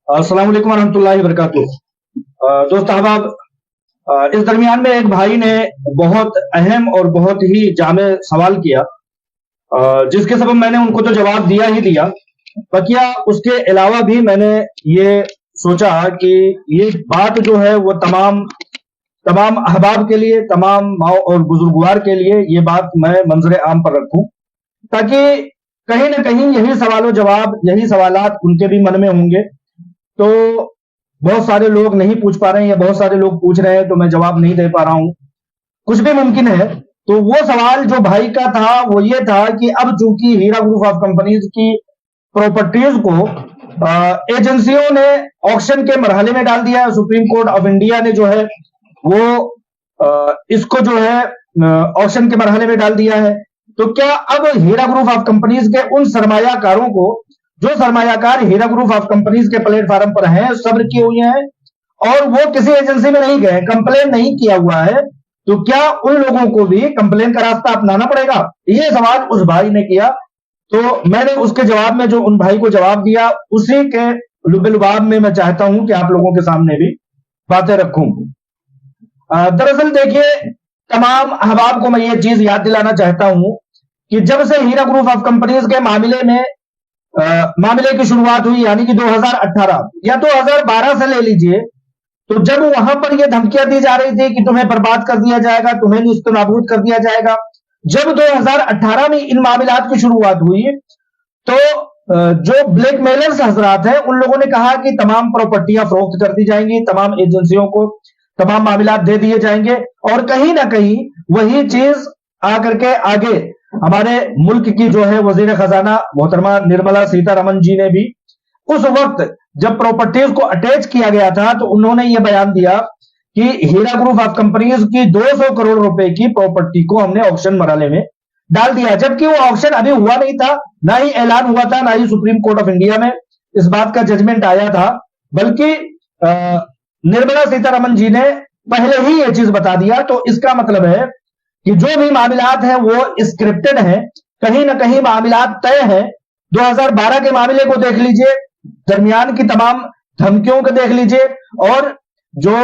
अस्सलाम वालेकुम रहमतुल्लाहि वबरकातुहू। दोस्त अहबाब, इस दरमियान में एक भाई ने बहुत अहम और बहुत ही जामे सवाल किया, जिसके सबब मैंने उनको तो जवाब दिया ही दिया। बकिया उसके अलावा भी मैंने ये सोचा कि ये बात जो है वो तमाम तमाम अहबाब के लिए, तमाम माओ और बुजुर्गवार के लिए ये बात मैं मंजर आम पर रखूं, ताकि कहीं ना कहीं यही सवालों जवाब, यही सवालात उनके भी मन में होंगे। तो बहुत सारे लोग नहीं पूछ पा रहे हैं या बहुत सारे लोग पूछ रहे हैं तो मैं जवाब नहीं दे पा रहा हूं, कुछ भी मुमकिन है। तो वो सवाल जो भाई का था वो ये था कि अब चूंकि हीरा ग्रुप ऑफ कंपनीज की प्रॉपर्टीज को एजेंसियों ने ऑक्शन के मरहले में डाल दिया है, सुप्रीम कोर्ट ऑफ इंडिया ने जो है वो इसको जो है ऑक्शन के मरहले में डाल दिया है। तो क्या अब हीरा ग्रुप ऑफ कंपनीज के उन सरमायाकारों को, जो सरमायाकार हीरा ग्रुप ऑफ कंपनीज के प्लेटफॉर्म पर हैं, सब्र किए हुए हैं और वो किसी एजेंसी में नहीं गए, कंप्लेन नहीं किया हुआ है, तो क्या उन लोगों को भी कंप्लेन का रास्ता अपनाना पड़ेगा? ये सवाल उस भाई ने किया। तो मैंने उसके जवाब में जो उन भाई को जवाब दिया, उसी के लुबे-लुबाब में मैं चाहता हूं कि आप लोगों के सामने भी बातें रखूं। दरअसल देखिए, तमाम अहबाब को मैं ये चीज याद दिलाना चाहता हूं कि जब से हीरा ग्रुप ऑफ कंपनीज के मामले की शुरुआत हुई, यानी कि 2018 या 2012 से ले लीजिए, तो जब वहां पर यह धमकियां दी जा रही थी कि तुम्हें बर्बाद कर दिया जाएगा, तुम्हें निस्तनाबूद कर दिया जाएगा, जब 2018 में इन मामलात की शुरुआत हुई, तो जो ब्लैकमेलर्स हजरात हैं उन लोगों ने कहा कि तमाम प्रॉपर्टियां फरोख्त कर दी जाएंगी, तमाम एजेंसियों को तमाम मामलात दे दिए जाएंगे, और कहीं ना कहीं वही चीज आकर के आगे हमारे मुल्क की जो है वजीर खजाना मोहतरमा निर्मला सीतारमन जी ने भी उस वक्त जब प्रॉपर्टीज को अटैच किया गया था तो उन्होंने यह बयान दिया कि हीरा ग्रुप ऑफ कंपनीज की 200 करोड़ रुपए की प्रॉपर्टी को हमने ऑक्शन मरहले में डाल दिया, जबकि वो ऑक्शन अभी हुआ नहीं था, ना ही ऐलान हुआ था, ना ही सुप्रीम कोर्ट ऑफ इंडिया में इस बात का जजमेंट आया था, बल्कि निर्मला सीतारमन जी ने पहले ही यह चीज बता दिया। तो इसका मतलब है कि जो भी मामलात हैं वो स्क्रिप्टेड हैं, कहीं ना कहीं मामलात तय हैं। 2012 के मामले को देख लीजिए, दरमियान की तमाम धमकियों को देख लीजिए, और जो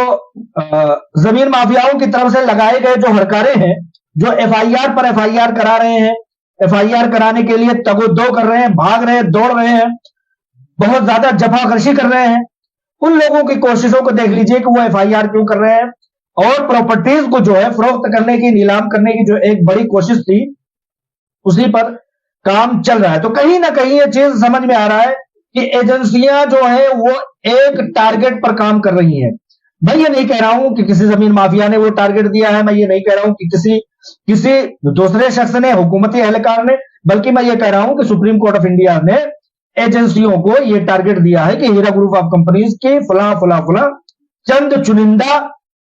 जमीन माफियाओं की तरफ से लगाए गए जो हरकारे हैं, जो एफआईआर पर एफआईआर करा रहे हैं, एफआईआर कराने के लिए तगोदो कर रहे हैं, भाग रहे हैं, दौड़ रहे हैं, बहुत ज्यादा जफाखर्शी कर रहे हैं, उन लोगों की कोशिशों को देख लीजिए कि वो एफआईआर क्यों कर रहे हैं, और प्रॉपर्टीज को जो है फरोख्त करने की, नीलाम करने की जो एक बड़ी कोशिश थी, उसी पर काम चल रहा है। तो कहीं ना कहीं ये चीज समझ में आ रहा है कि एजेंसियां जो है वो एक टारगेट पर काम कर रही हैं। मैं ये नहीं कह रहा हूं कि किसी जमीन माफिया ने वो टारगेट दिया है, मैं ये नहीं कह रहा हूं कि किसी दूसरे शख्स ने, हुकूमती एहलकार ने, बल्कि मैं ये कह रहा हूं कि सुप्रीम कोर्ट ऑफ इंडिया ने एजेंसियों को यह टारगेट दिया है कि हीरा ग्रुप ऑफ कंपनीज की फला फला फला चंद चुनिंदा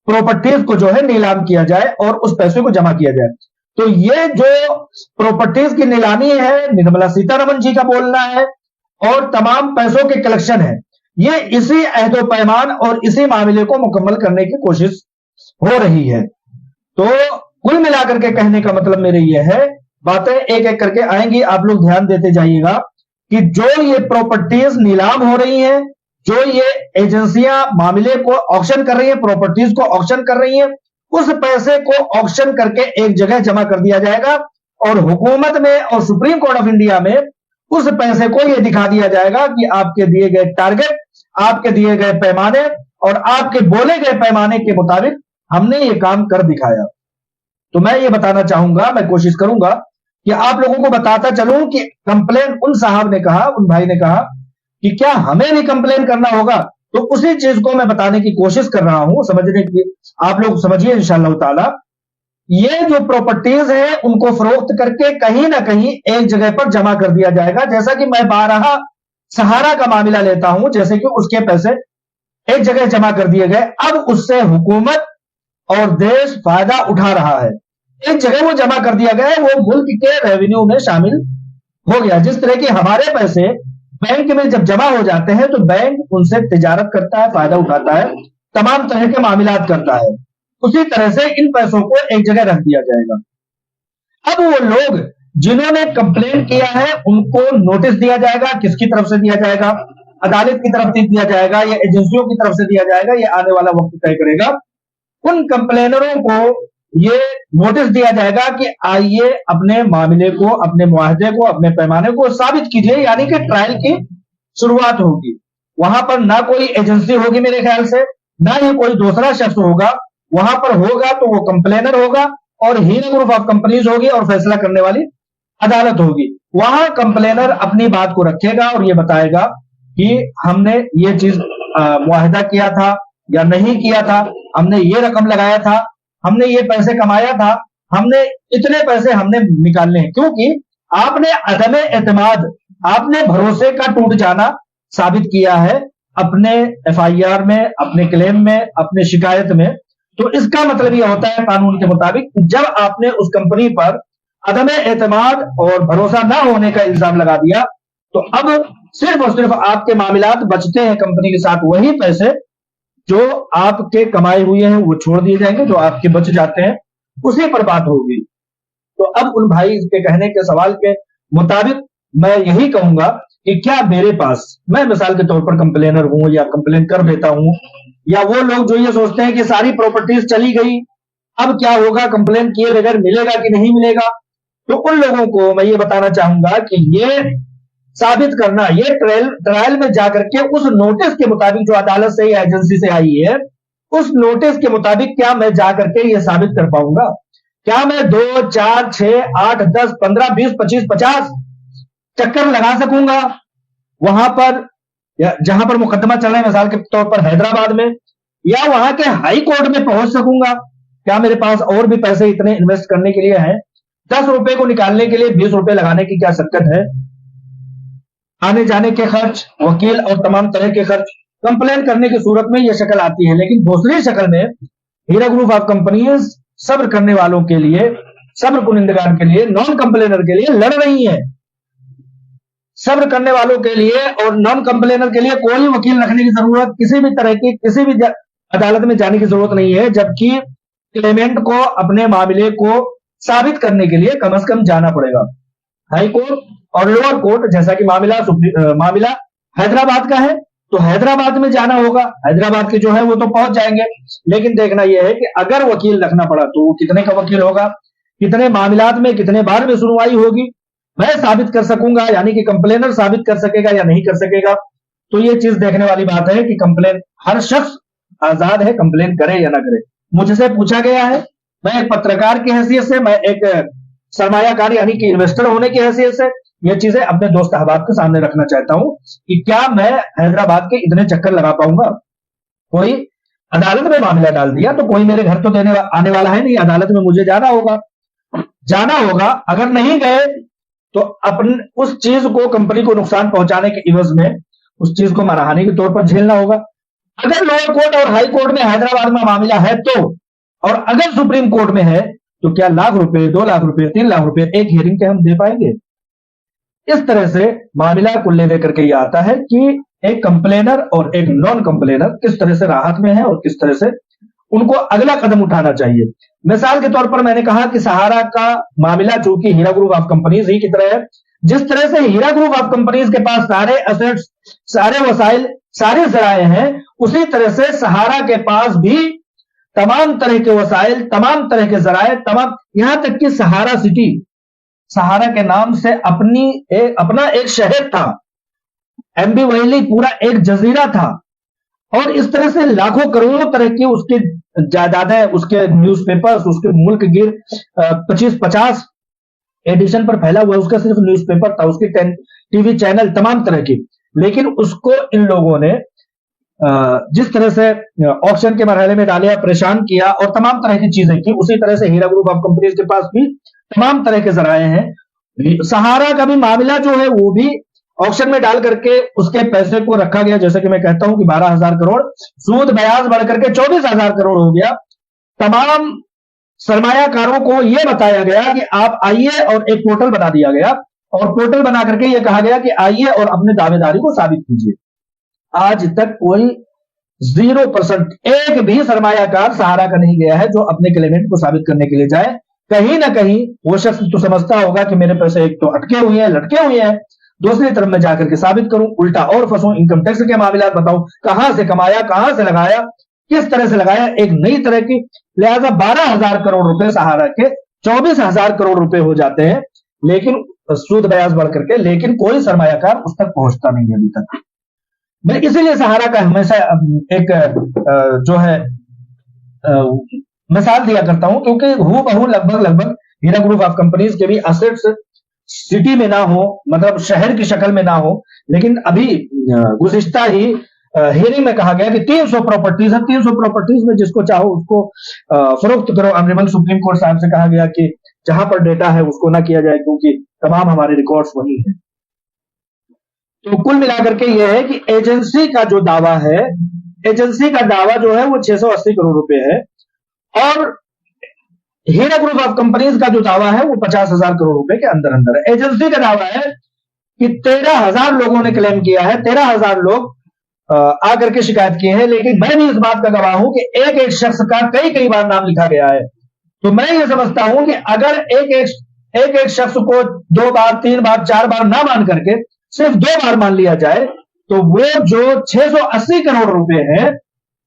प्रॉपर्टीज को जो है नीलाम किया जाए और उस पैसे को जमा किया जाए। तो ये जो प्रॉपर्टीज की नीलामी है, निर्मला सीतारमन जी का बोलना है, और तमाम पैसों के कलेक्शन है, ये इसी अहदो पैमान और इसी मामले को मुकम्मल करने की कोशिश हो रही है। तो कुल मिलाकर के कहने का मतलब मेरे ये है, बातें एक एक करके आएंगी, आप लोग ध्यान देते जाइएगा कि जो ये प्रॉपर्टीज नीलाम हो रही हैं, जो ये एजेंसियां मामले को ऑक्शन कर रही हैं, प्रॉपर्टीज को ऑक्शन कर रही हैं, उस पैसे को ऑक्शन करके एक जगह जमा कर दिया जाएगा, और हुकूमत में और सुप्रीम कोर्ट ऑफ इंडिया में उस पैसे को यह दिखा दिया जाएगा कि आपके दिए गए टारगेट, आपके दिए गए पैमाने और आपके बोले गए पैमाने के मुताबिक हमने ये काम कर दिखाया। तो मैं ये बताना चाहूंगा, मैं कोशिश करूंगा कि आप लोगों को बताता चलूं कि कंप्लेन उन साहब ने कहा, उन भाई ने कहा कि क्या हमें भी कंप्लेन करना होगा, तो उसी चीज को मैं बताने की कोशिश कर रहा हूं, समझने की, आप लोग समझिए इंशाअल्लाह ताला। ये जो प्रॉपर्टीज हैं उनको फरोख्त करके कहीं ना कहीं एक जगह पर जमा कर दिया जाएगा, जैसा कि मैं बारहा सहारा का मामला लेता हूं, जैसे कि उसके पैसे एक जगह जमा कर दिए गए, अब उससे हुकूमत और देश फायदा उठा रहा है, एक जगह वो जमा कर दिया गया, वो मुल्क के रेवेन्यू में शामिल हो गया। जिस तरह के हमारे पैसे बैंक में जब जमा हो जाते हैं तो बैंक उनसे तिजारत करता है, फायदा उठाता है, तमाम तरह के मामलात करता है, उसी तरह से इन पैसों को एक जगह रख दिया जाएगा। अब वो लोग जिन्होंने कंप्लेन किया है उनको नोटिस दिया जाएगा, किसकी तरफ से दिया जाएगा? अदालत की तरफ से दिया जाएगा या एजेंसियों की तरफ से दिया जाएगा, ये आने वाला वक्त तय करेगा। उन कंप्लेनरों को ये नोटिस दिया जाएगा कि आइए अपने मामले को, अपने मुआहदे को, अपने पैमाने को साबित कीजिए, यानी कि ट्रायल की शुरुआत होगी। वहां पर ना कोई एजेंसी होगी मेरे ख्याल से, ना ही कोई दूसरा शख्स होगा। वहां पर होगा तो वो कंप्लेनर होगा और हीरा ग्रुप ऑफ कंपनीज होगी और फैसला करने वाली अदालत होगी। वहां कंप्लेनर अपनी बात को रखेगा और ये बताएगा कि हमने ये चीज मुआहदा किया था या नहीं किया था, हमने ये रकम लगाया था, हमने ये पैसे कमाया था, हमने इतने पैसे हमने निकालने हैं, क्योंकि आपने अदम एतमाद, आपने भरोसे का टूट जाना साबित किया है अपने एफआईआर में, अपने क्लेम में, अपने शिकायत में। तो इसका मतलब यह होता है कानून के मुताबिक, जब आपने उस कंपनी पर अदम एतमाद और भरोसा ना होने का इल्जाम लगा दिया, तो अब सिर्फ और सिर्फ आपके मामलात बचते हैं कंपनी के साथ। वही पैसे जो आपके कमाए हुए हैं वो छोड़ दिए जाएंगे, जो आपके बच जाते हैं उसी पर बात होगी। तो अब उन भाई के कहने के सवाल के मुताबिक मैं यही कहूंगा कि क्या मेरे पास, मैं मिसाल के तौर पर कंप्लेनर हूं या कंप्लेन कर देता हूं, या वो लोग जो ये सोचते हैं कि सारी प्रॉपर्टीज चली गई, अब क्या होगा, कंप्लेन किए बगैर मिलेगा कि नहीं मिलेगा, तो उन लोगों को मैं ये बताना चाहूंगा कि ये साबित करना, ये ट्रायल में जाकर के उस नोटिस के मुताबिक जो अदालत से या एजेंसी से आई है, उस नोटिस के मुताबिक क्या मैं जाकर के ये साबित कर पाऊंगा? क्या मैं 2, 4, 6, 8, 10, 15, 20, 25, 50 चक्कर लगा सकूंगा वहां पर, जहां पर मुकदमा चल रहा है, मिसाल के तौर पर हैदराबाद में, या वहां के हाई कोर्ट में पहुंच सकूंगा? क्या मेरे पास और भी पैसे इतने इन्वेस्ट करने के लिए हैं? 10 रुपए को निकालने के लिए 20 रुपए लगाने की क्या शक्कत है? आने जाने के खर्च, वकील और तमाम तरह के खर्च, कंप्लेन करने की सूरत में यह शक्ल आती है। लेकिन दूसरी शक्ल में हीरा ग्रुप ऑफ कंपनीज सब्र करने वालों के लिए, सब्र कुनिंदगार के लिए, नॉन कंप्लेनर के लिए लड़ रही है। सब्र करने वालों के लिए और नॉन कंप्लेनर के लिए कोई वकील रखने की जरूरत, किसी भी तरह की, किसी भी अदालत में जाने की जरूरत नहीं है, जबकि क्लेमेंट को अपने मामले को साबित करने के लिए कम से कम जाना पड़ेगा हाई कोर्ट और लोअर कोर्ट। जैसा कि मामला हैदराबाद का है तो हैदराबाद में जाना होगा, हैदराबाद के जो है वो तो पहुंच जाएंगे। लेकिन देखना यह है कि अगर वकील रखना पड़ा तो वो कितने का वकील होगा, कितने मामलात में, कितने बार में सुनवाई होगी, मैं साबित कर सकूंगा, यानी कि कंप्लेनर साबित कर सकेगा या नहीं कर सकेगा। तो ये चीज देखने वाली बात है कि कंप्लेन, हर शख्स आजाद है कंप्लेन करे या ना करे। मुझसे पूछा गया है, मैं एक पत्रकार की हैसियत से, मैं एक सरमायाकार यानी कि इन्वेस्टर होने की हैसियत से ये चीजें अपने दोस्त अहबाब के सामने रखना चाहता हूं कि क्या मैं हैदराबाद के इतने चक्कर लगा पाऊंगा। कोई अदालत में मामला डाल दिया तो कोई मेरे घर तो आने वाला है नहीं, अदालत में मुझे जाना होगा। अगर नहीं गए तो अपन उस चीज को, कंपनी को नुकसान पहुंचाने के इवज में उस चीज को मानहानि के तौर पर झेलना होगा। अगर लोअर कोर्ट और हाई कोर्ट में हैदराबाद में मामला है तो, और अगर सुप्रीम कोर्ट में है तो क्या लाख रुपए, 2 लाख रुपए, 3 लाख रुपए एक हियरिंग के हम दे पाएंगे? इस तरह से मामला को ले लेकर के यह आता है कि एक कंप्लेनर और एक नॉन कंप्लेनर किस तरह से राहत में है और किस तरह से उनको अगला कदम उठाना चाहिए। मिसाल के तौर पर मैंने कहा कि सहारा का मामला चूंकि हीरा ग्रुप ऑफ कंपनीज ही की तरह है, जिस तरह से हीरा ग्रुप ऑफ कंपनीज के पास सारे एसेट्स, सारे वसाइल, सारे जराए हैं, उसी तरह से सहारा के पास भी तमाम तरह के वसाइल, तमाम तरह के जराए, तमाम, यहां तक कि सहारा सिटी, सहारा के नाम से अपना एक शहर था, एमबी वैली पूरा एक जजीरा था, और इस तरह से लाखों करोड़ों तरह की उसकी जायदादें, उसके न्यूज़पेपर्स, उसके मुल्क गिर 25-50 एडिशन पर फैला हुआ उसका सिर्फ न्यूज़पेपर था, उसके टीवी चैनल तमाम तरह की। लेकिन उसको इन लोगों ने जिस तरह से ऑक्शन के मरहले में डाले, परेशान किया और तमाम तरह की चीजें की, उसी तरह से हीरा ग्रुप ऑफ कंपनीज के पास भी तमाम तरह के जराए हैं। सहारा का भी मामला जो है वो भी ऑक्शन में डाल करके उसके पैसे को रखा गया, जैसे कि मैं कहता हूं कि 12,000 करोड़, सूद ब्याज बढ़कर के 24,000 करोड़ हो गया। तमाम सरमायाकारों को यह बताया गया कि आप आइए, और एक पोर्टल बना दिया गया, और पोर्टल बना करके यह कहा गया कि आइए और अपने दावेदारी को साबित कीजिए। आज तक कोई 0%, एक भी सरमायाकार सहारा का नहीं गया है जो अपने क्लेमेंट को साबित करने के लिए जाए। कहीं ना कहीं वो शख्स तो समझता होगा कि मेरे पैसे एक तो अटके हुए हैं, लटके हुए हैं, दूसरी तरफ मैं जाकर के साबित करूं, उल्टा और फंसूं, इनकम टैक्स के मामला बताऊं, कहां से कमाया, कहां से लगाया, किस तरह से लगाया, एक नई तरह की। लिहाजा 12,000 करोड़ रुपए सहारा के 24,000 करोड़ रुपए हो जाते हैं, लेकिन सूद ब्याज बढ़ करके, लेकिन कोई सरमायाकार उस तक पहुंचता नहीं है अभी तक। मैं इसीलिए सहारा का हमेशा एक जो है मिसाल दिया करता हूं, क्योंकि हूबहू लगभग हीरा ग्रुप ऑफ कंपनीज के भी असेट्स सिटी में ना हो, मतलब शहर की शक्ल में ना हो, लेकिन अभी गुज़िश्ता ही हियरिंग में कहा गया कि 300 प्रॉपर्टीज है, 300 प्रॉपर्टीज में जिसको चाहो उसको फरोख्त करो। ऑनरेबल सुप्रीम कोर्ट साहब से कहा गया कि जहां पर डेटा है उसको ना किया जाए, क्योंकि तमाम हमारे रिकॉर्ड्स वही है। तो कुल मिलाकर के यह है कि एजेंसी का जो दावा है, एजेंसी का दावा जो है वो 680 करोड़ रुपए है, और हीरा ग्रुप ऑफ कंपनीज का जो दावा है वो 50,000 करोड़ रुपए के अंदर अंदर है। एजेंसी का दावा है कि 13,000 लोगों ने क्लेम किया है, 13,000 लोग आकर के शिकायत किए हैं, लेकिन मैं भी इस बात का गवाह हूं कि एक एक शख्स का कई बार नाम लिखा गया है। तो मैं ये समझता हूं कि अगर एक एक शख्स को 2 बार 3 बार 4 बार ना मान करके सिर्फ 2 बार मान लिया जाए, तो वो जो 680 करोड़ रुपए है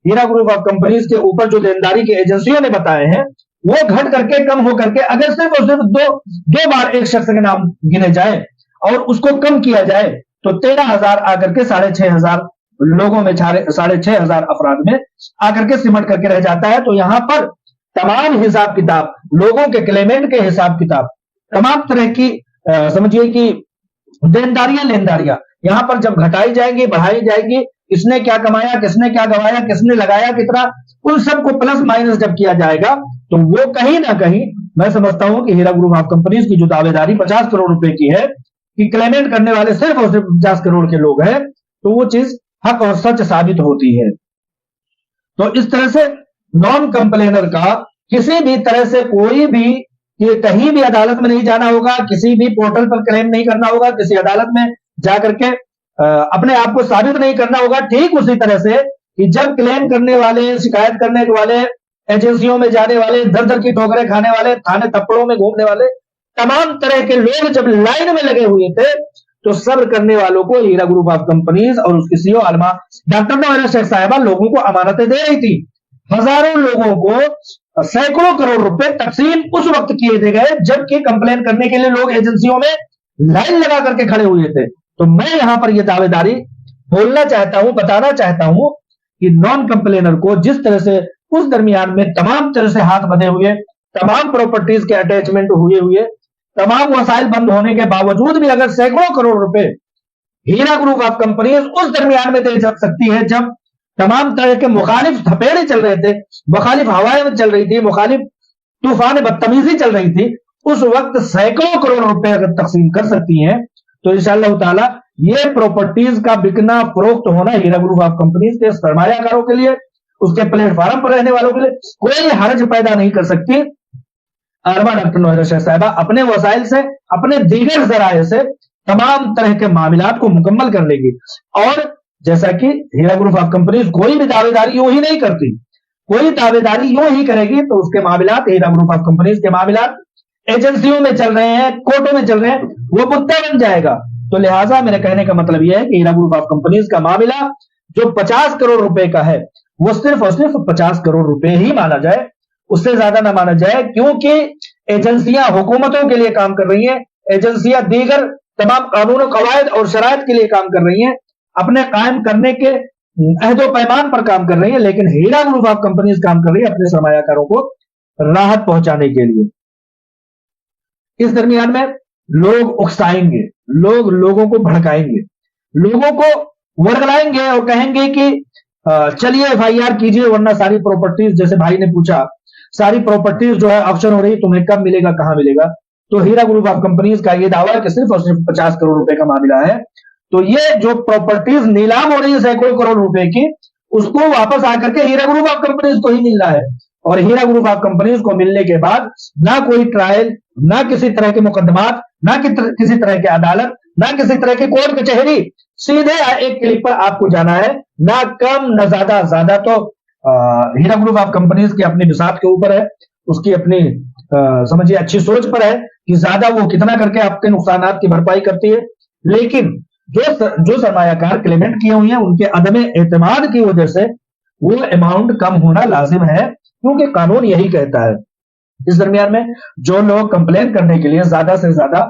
हीरा ग्रुप ऑफ कंपनीज के ऊपर जो देनदारी की एजेंसियों ने बताए हैं, वो घट करके कम हो करके अगर सिर्फ और सिर्फ दो बार एक शख्स के नाम गिने जाए और उसको कम किया जाए, तो 13,000 आकर के 6,500 लोगों में 6,500 अफराद में आकर के सिमट करके रह जाता है। तो यहां पर तमाम हिसाब किताब, लोगों के क्लेमेंट के हिसाब किताब, तमाम तरह की समझिए कि देनदारियां लेनदारियां यहां पर जब घटाई जाएंगी, बढ़ाई जाएंगी, किसने क्या कमाया, किसने क्या गवाया, किसने लगाया कितना, उन सबको प्लस माइनस जब किया जाएगा, तो वो कहीं ना कहीं मैं समझता हूं कि हीरा ग्रुप ऑफ कंपनीज की जो दावेदारी 50 करोड़ रुपए की है कि क्लेमेंट करने वाले सिर्फ और सिर्फ 50 करोड़ के लोग हैं, तो वो चीज हक और सच साबित होती है। तो इस तरह से नॉन कंप्लेनर का किसी भी तरह से कोई भी कि कहीं भी अदालत में नहीं जाना होगा, किसी भी पोर्टल पर क्लेम नहीं करना होगा, किसी अदालत में जाकर के अपने आप को साबित नहीं करना होगा। ठीक उसी तरह से कि जब क्लेम करने वाले, शिकायत करने वाले, एजेंसियों में जाने वाले, दर दर की ठोकरें खाने वाले, थाने थप्पड़ों में घूमने वाले तमाम तरह के लोग जब लाइन में लगे हुए थे, तो सब्र करने वालों को हीरा ग्रुप ऑफ कंपनीज और उसकी सीईओ आलमा डॉक्टर नौहरा शेख साहिबा लोगों को अमानतें दे रही थी। हजारों लोगों को सैकड़ों करोड़ रुपए तकसीम उस वक्त किए गए जबकि कंप्लेन करने के लिए लोग एजेंसियों में लाइन लगा करके खड़े हुए थे। तो मैं यहां पर यह दावेदारी बोलना चाहता हूं, बताना चाहता हूं कि नॉन कंप्लेनर को जिस तरह से उस दरमियान में तमाम तरह से हाथ बंधे हुए, तमाम प्रॉपर्टीज के अटैचमेंट हुए, तमाम वसाइल बंद होने के बावजूद भी अगर सैकड़ों करोड़ रुपए हीरा ग्रुप ऑफ कंपनीज उस दरमियान में दे जा सकती है जब तमाम तरह के मुखालिफ थपेड़े चल रहे थे, मुखालिफ हवाएं चल रही थी, मुखालिफ तूफान बदतमीजी चल रही थी, उस वक्त सैकड़ों करोड़ रुपए अगर तकसीम कर सकती हैं, तो इंशाअल्लाह ताला ये प्रॉपर्टीज का बिकना, फरोख्त होना हीरा ग्रुप ऑफ कंपनीज के सरमायाकारों के लिए, उसके प्लेटफॉर्म पर रहने वालों के लिए कोई हर्ज पैदा नहीं कर सकती। आलमा डॉक्टर नौहरा शेख साहिबा अपने वसाइल से, अपने दीगर जराये से तमाम तरह के मामलात को मुकम्मल कर लेगी। और जैसा कि हीरा ग्रुप ऑफ कंपनीज कोई भी दावेदारी यूं ही नहीं करती, कोई दावेदारी यूं ही करेगी तो उसके मामलात, हीरा ग्रुप ऑफ कंपनीज के मामलात एजेंसियों में चल रहे हैं, कोर्टों में चल रहे हैं, वो मुद्दा बन जाएगा। तो लिहाजा मेरे कहने का मतलब यह है कि हीरा ग्रुप ऑफ कंपनीज का मामला जो 50 करोड़ रुपए का है, वो सिर्फ और सिर्फ 50 करोड़ रुपए ही माना जाए, उससे ज्यादा ना माना जाए, क्योंकि एजेंसियां हुकूमतों के लिए काम कर रही हैं, एजेंसियां दीगर तमाम कानून कवायद और शराइत के लिए काम कर रही हैं, अपने कायम करने के अहदो पैमान पर काम कर रही है, लेकिन हीरा ग्रुप ऑफ कंपनीज काम कर रही है अपने सरमायाकारों को राहत पहुंचाने के लिए। इस दरमियान में लोग उकसाएंगे, लोग लोगों को भड़काएंगे, लोगों को वर्गलाएंगे और कहेंगे कि चलिए FIR कीजिए, वरना सारी प्रॉपर्टीज, जैसे भाई ने पूछा, सारी प्रॉपर्टीज जो है ऑक्शन हो रही, तुम्हें कब मिलेगा, कहां मिलेगा। तो हीरा ग्रुप ऑफ कंपनीज का यह दावा है कि सिर्फ और सिर्फ 50 करोड़ रुपए का मामला है। तो ये जो प्रॉपर्टीज नीलाम हो रही है सैकड़ों करोड़ रुपए की, उसको वापस आकर के हीरा ग्रुप ऑफ कंपनीज को ही मिलना है। और हीरा ग्रुप ऑफ कंपनीज को मिलने के बाद ना कोई ट्रायल, ना किसी तरह के मुकदमात, ना किसी तरह की अदालत, ना किसी तरह की कोर्ट कचहरी, सीधे एक क्लिक पर आपको जाना है, ना कम ना ज्यादा। ज्यादा तो हीरा ग्रुप ऑफ कंपनीज की अपनी बिसात के ऊपर है, उसकी अपनी समझिए अच्छी सोच पर है कि ज्यादा वो कितना करके आपके नुकसानात की भरपाई करती है, लेकिन जो सरमायाकार क्लेमेंट किए हुए हैं उनके अदम एतमाद की वजह से वो अमाउंट कम होना लाजिम है, क्योंकि कानून यही कहता है। इस दरमियान में जो लोग कंप्लेन करने के लिए ज्यादा से ज्यादा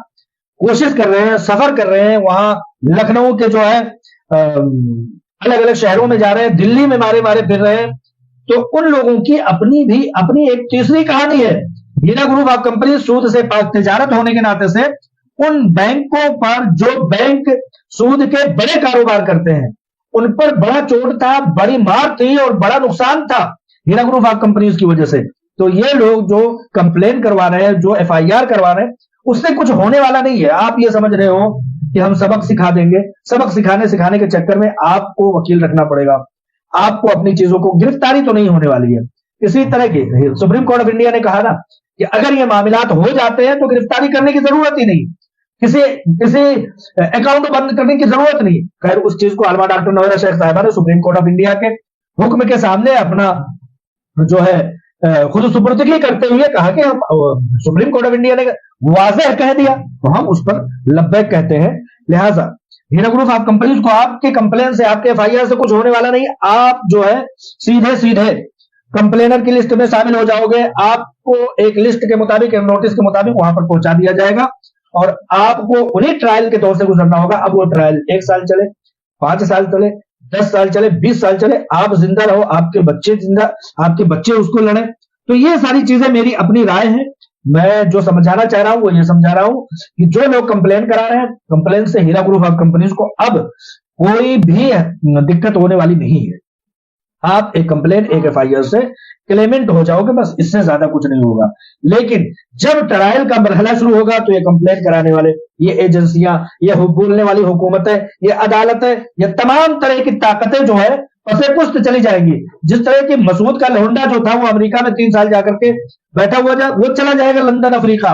कोशिश कर रहे हैं, सफर कर रहे हैं, वहां लखनऊ के जो है अलग अलग शहरों में जा रहे हैं, दिल्ली में मारे मारे फिर रहे हैं, तो उन लोगों की अपनी एक तीसरी कहानी है। हीरा ग्रुप ऑफ कंपनी सूद से पाक तिजारत होने के नाते से उन बैंकों पर जो बैंक सूद के बड़े कारोबार करते हैं उन पर बड़ा चोट था, बड़ी मार थी और बड़ा नुकसान था हीरा ग्रुप ऑफ कंपनीज की वजह से। तो ये लोग जो कंप्लेन करवा रहे हैं, जो एफआईआर करवा रहे हैं, उससे कुछ होने वाला नहीं है। आप ये समझ रहे हो कि हम सबक सिखा देंगे, सबक सिखाने के चक्कर में आपको वकील रखना पड़ेगा, आपको अपनी चीजों को, गिरफ्तारी तो नहीं होने वाली है। इसी तरह की सुप्रीम कोर्ट ऑफ इंडिया ने कहा ना कि अगर ये मामलात हो जाते हैं तो गिरफ्तारी करने की जरूरत ही नहीं, किसी अकाउंट बंद करने की जरूरत नहीं। खैर उस चीज को अलमा डॉक्टर नोएरा शेख साहिबा ने सुप्रीम कोर्ट ऑफ इंडिया के हुक्म के सामने अपना जो है खुद सुपुर्दगी करते हुए कहा कि हम, सुप्रीम कोर्ट ऑफ इंडिया ने वाज़ेह कह दिया तो हम उस पर लब्बैक कहते हैं। लिहाजा हीरा ग्रुप ऑफ कंपनीज को आपके कंप्लेन से, आपके एफआईआर से कुछ होने वाला नहीं। आप जो है सीधे सीधे कंप्लेनर की लिस्ट में शामिल हो जाओगे। आपको एक लिस्ट के मुताबिक, एक नोटिस के मुताबिक वहां पर पहुंचा दिया जाएगा और आपको उन्हीं ट्रायल के दौर से गुजरना होगा। अब वो ट्रायल 1 साल चले, 5 साल चले, 10 साल चले, 20 साल चले, आप जिंदा रहो, आपके बच्चे जिंदा, आपके बच्चे उसको लड़े। तो ये सारी चीजें मेरी अपनी राय है। मैं जो समझाना चाह रहा हूं वो ये समझा रहा हूं कि जो लोग कंप्लेन करा रहे हैं, कंप्लेन से हीरा ग्रुप ऑफ कंपनीज को अब कोई भी दिक्कत होने वाली नहीं है। आप एक कंप्लेन, एक एफआईआर से क्लेमेंट हो जाओगे, बस इससे ज्यादा कुछ नहीं होगा। लेकिन जब ट्रायल का मरहला शुरू होगा तो ये कंप्लेन कराने वाले, ये एजेंसियां, ये बोलने वाली हुकूमतें, ये अदालतें, ये तमाम तरह की ताकतें जो है पसे पुस्त चली जाएंगी। जिस तरह की मसूद का लौंडा जो था वो अमेरिका में 3 साल जाकर के बैठा हुआ वो चला जाएगा लंदन, अफ्रीका।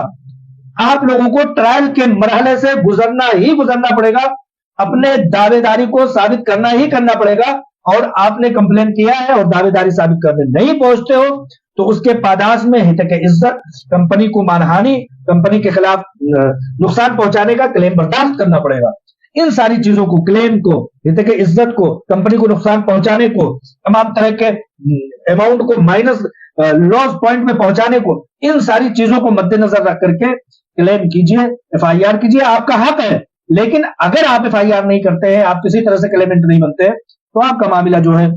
आप लोगों को ट्रायल के मरहले से गुजरना पड़ेगा, अपने दावेदारी को साबित करना ही करना पड़ेगा। और आपने कंप्लेन किया है और दावेदारी साबित करने नहीं पहुंचते हो तो उसके पादाश में हित के इज्जत, कंपनी को मानहानि, कंपनी के खिलाफ नुकसान पहुंचाने का क्लेम बर्दाश्त करना पड़ेगा। इन सारी चीजों को, क्लेम को, हित के इज्जत को, कंपनी को नुकसान पहुंचाने को, तमाम तरह के अमाउंट को माइनस लॉस पॉइंट में पहुंचाने को, इन सारी चीजों को मद्देनजर रख करके क्लेम कीजिए, एफआईआर कीजिए, आपका हक है। लेकिन अगर आप एफआईआर नहीं करते हैं, आप किसी तरह से क्लेमेंट नहीं बनते हैं, तो आपका मामला जो है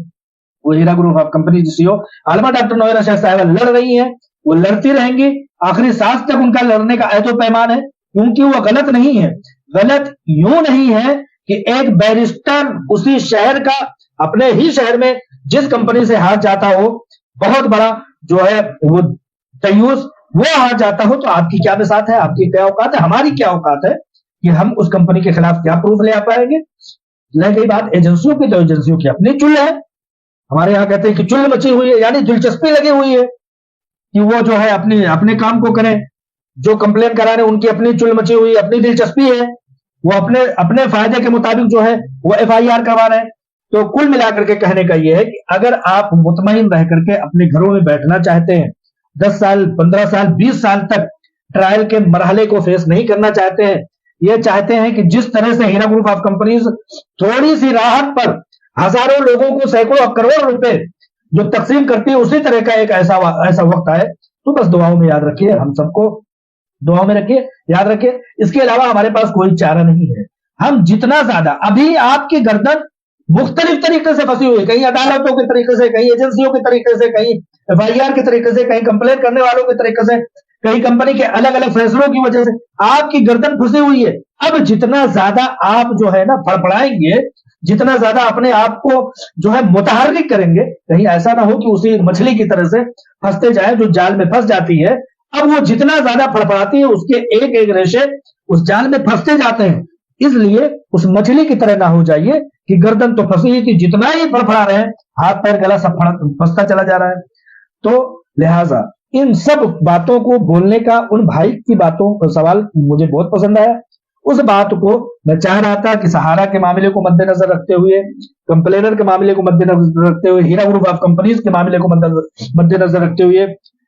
वो Heera group of company CEO अलमा डॉक्टर नोएरा शेख साहिबा लड़ रही है, वो लड़ती रहेंगी, आखिरी सांस तक उनका लड़ने का ऐतो पैमान है, क्योंकि वो गलत नहीं है। गलत यूं नहीं है कि एक बैरिस्टर उसी शहर का, अपने ही शहर में जिस कंपनी से हार जाता हो, बहुत बड़ा जो है वो तयूस, वो हार जाता हो, तो आपकी क्या बिसात है, आपकी क्या औकात है, हमारी क्या औकात है कि हम उस कंपनी के खिलाफ क्या प्रूफ ले आ पाएंगे। रह गई बात एजेंसियों की, तो एजेंसियों की अपनी चुल है। हमारे यहां कहते हैं कि चुल मची हुई है, यानी दिलचस्पी लगी हुई है कि वो जो है अपने काम को करें। जो कंप्लेन करा रहे हैं उनकी अपनी चुल मची हुई, अपनी दिलचस्पी है, वो अपने फायदे के मुताबिक जो है वो एफआईआर करवा रहे हैं। तो कुल मिलाकर के कहने का यह है कि अगर आप मुतमईन रह करके अपने घरों में बैठना चाहते हैं, 10 साल, 15 साल, 20 साल तक ट्रायल के मरहले को फेस नहीं करना चाहते हैं, ये चाहते हैं कि जिस तरह से हीरा ग्रुप ऑफ कंपनीज थोड़ी सी राहत पर हजारों लोगों को सैकड़ों करोड़ रुपए जो तकसीम करती है, उसी तरह का एक ऐसा वक्त आए, तो बस दुआओं में याद रखिए, हम सबको दुआओं में रखिए, याद रखिए। इसके अलावा हमारे पास कोई चारा नहीं है। हम जितना ज्यादा, अभी आपकी गर्दन मुख्तलिफ तरीके से फंसी हुई है, कहीं अदालतों के तरीके से, कहीं एजेंसियों के तरीके से, कहीं एफआईआर के तरीके से, कहीं कंप्लेन करने वालों के तरीके से, कहीं कंपनी के अलग अलग फैसलों की वजह से आपकी गर्दन फंसी हुई है। अब जितना ज्यादा आप जो है ना फड़फड़ाएंगे, जितना ज्यादा अपने आप को जो है मुतहर्रिक करेंगे, कहीं ऐसा ना हो कि उसी मछली की तरह से फंसते जाए जो जाल में फंस जाती है। अब वो जितना ज्यादा फड़फड़ाती है, उसके एक एक रेशे उस जाल में फंसते जाते हैं। इसलिए उस मछली की तरह ना हो जाइए कि गर्दन तो फंसी हुई थी, जितना ही फड़फड़ा रहे हैं, हाथ पैर गला सब फंसता चला जा रहा है। तो लिहाजा इन सब बातों को बोलने का, उन भाई की बातों का सवाल मुझे बहुत पसंद आया। उस बात को मैं चाह रहा था कि सहारा के मामले को मद्देनजर रखते हुए, कंप्लेनर के मामले को मद्देनजर रखते हुए, हीरा ग्रुप ऑफ कंपनीज के मामले को मद्देनजर रखते हुए,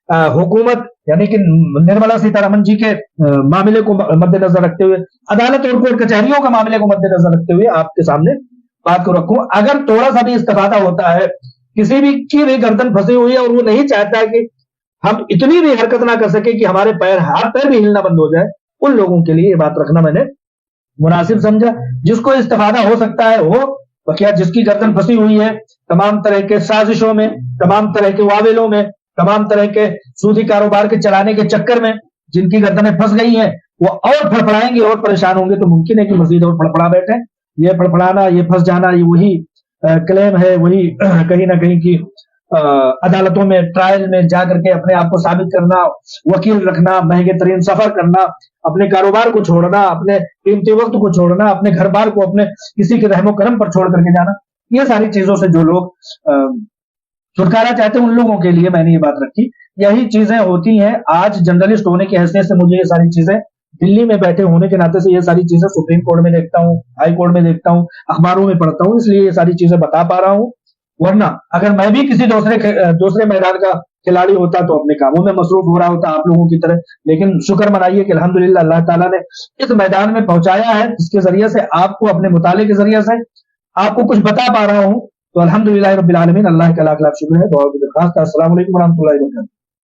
हुकूमत यानी कि निर्मला सीतारमण जी के मामले को मद्देनजर रखते हुए, अदालत और कोर्ट कचहरियों का मामले को मद्देनजर रखते हुए आपके सामने बात को रखूं। अगर थोड़ा सा भी इस्तेफादा होता है, किसी भी की भी गर्दन फंसी हुई है और वो नहीं चाहता है कि हम इतनी भी हरकत ना कर सके कि हमारे हाथ पैर भी हिलना बंद हो जाए, उन लोगों के लिए ये बात रखना मैंने मुनासिब समझा। जिसको इस्तेफादा हो सकता है हो, क्या जिसकी गर्दन फंसी हुई है तमाम तरह के साजिशों में, तमाम तरह के वावेलों में, तमाम तरह के सूदी कारोबार के चलाने के चक्कर में, जिनकी गर्दनें फंस गई हैं, वो और फड़फड़ाएंगे और परेशान होंगे, तो मुमकिन है कि मजीद और फड़फड़ा बैठे। ये फड़फड़ाना, ये फंस जाना, ये वही क्लेम है, वही कहीं ना कहीं की अदालतों में, ट्रायल में जाकर के अपने आप को साबित करना, वकील रखना, महंगे तरीन सफर करना, अपने कारोबार को छोड़ना, अपने कीमती वक्त को छोड़ना, अपने घर बार को अपने किसी के रहमो करम पर छोड़ करके जाना, ये सारी चीजों से जो लोग छुटकारा चाहते हैं, उन लोगों के लिए मैंने ये बात रखी। यही चीजें होती हैं। आज जर्नलिस्ट होने की हैसियत से मुझे ये सारी चीजें, दिल्ली में बैठे होने के नाते से ये सारी चीजें सुप्रीम कोर्ट में देखता हूँ, हाई कोर्ट में देखता हूँ, अखबारों में पढ़ता हूँ, इसलिए ये सारी चीजें बता पा रहा हूँ। वरना अगर मैं भी किसी दूसरे मैदान का खिलाड़ी होता तो अपने कामों में मसरूफ हो रहा होता आप लोगों की तरह। लेकिन शुक्र मनाइए कि अल्हम्दुलिल्लाह अल्लाह ताला ने इस मैदान में पहुंचाया है, जिसके जरिए से आपको अपने मुताले के जरिए से आपको कुछ बता पा रहा हूं। तो अल्हम्दुलिल्लाह रब्बिल आलमीन, अल्लाह का लाख लाख शुक्र है। दुआ की दरख्वास्त। अस्सलाम वालेकुम व रहमतुल्लाहि व बरकातहू।